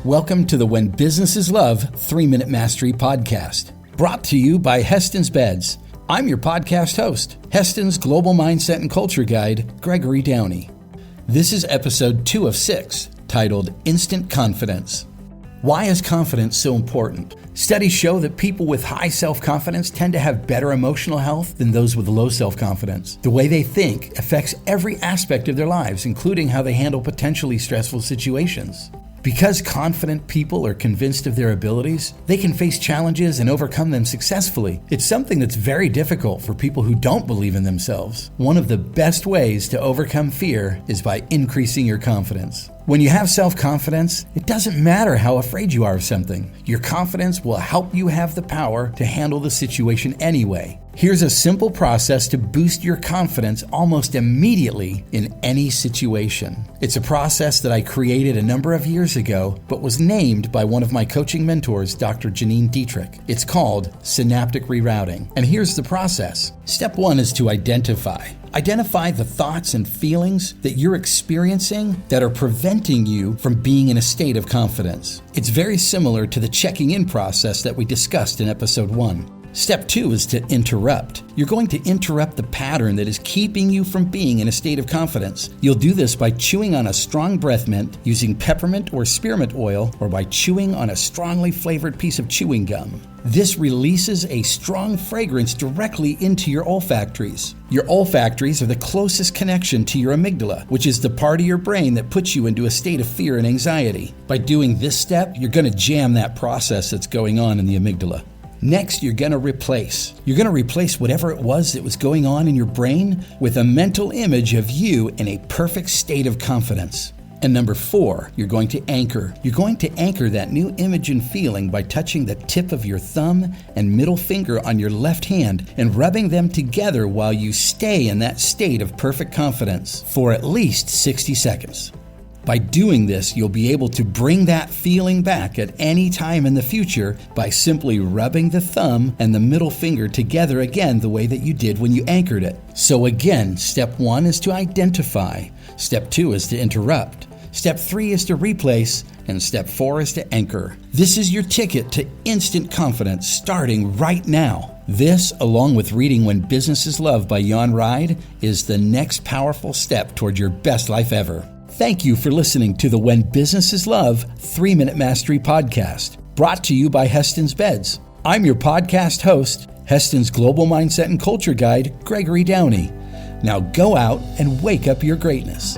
Welcome to the When Businesses Love 3-Minute Mastery Podcast, brought to you by Hästens Beds. I'm your podcast host, Hästens Global Mindset and Culture Guide, Gregory Downey. This is episode 2 of 6, titled Instant Confidence. Why is confidence so important? Studies show that people with high self-confidence tend to have better emotional health than those with low self-confidence. The way they think affects every aspect of their lives, including how they handle potentially stressful situations. Because confident people are convinced of their abilities, they can face challenges and overcome them successfully. It's something that's very difficult for people who don't believe in themselves. One of the best ways to overcome fear is by increasing your confidence. When you have self-confidence, it doesn't matter how afraid you are of something. Your confidence will help you have the power to handle the situation anyway. Here's a simple process to boost your confidence almost immediately in any situation. It's a process that I created a number of years ago, but was named by one of my coaching mentors, Dr. Janine Dietrich. It's called synaptic rerouting. And here's the process. Step 1 is to identify. Identify the thoughts and feelings that you're experiencing that are preventing you from being in a state of confidence. It's very similar to the checking in process that we discussed in episode 1. Step 2 is to interrupt. You're going to interrupt the pattern that is keeping you from being in a state of confidence. You'll do this by chewing on a strong breath mint, using peppermint or spearmint oil, or by chewing on a strongly flavored piece of chewing gum. This releases a strong fragrance directly into your olfactories. Your olfactories are the closest connection to your amygdala, which is the part of your brain that puts you into a state of fear and anxiety. By doing this step, you're going to jam that process that's going on in the amygdala. Next, you're going to replace. You're going to replace whatever it was that was going on in your brain with a mental image of you in a perfect state of confidence. And number 4, you're going to anchor. You're going to anchor that new image and feeling by touching the tip of your thumb and middle finger on your left hand and rubbing them together while you stay in that state of perfect confidence for at least 60 seconds. By doing this, you'll be able to bring that feeling back at any time in the future by simply rubbing the thumb and the middle finger together again the way that you did when you anchored it. So again, step 1 is to identify. Step 2 is to interrupt. Step 3 is to replace. And step 4 is to anchor. This is your ticket to instant confidence starting right now. This, along with reading When Businesses Love by Jan Ride, is the next powerful step toward your best life ever. Thank you for listening to the When Businesses Love 3-Minute Mastery Podcast, brought to you by Hästens Beds. I'm your podcast host, Hästens Global Mindset and Culture Guide, Gregory Downey. Now go out and wake up your greatness.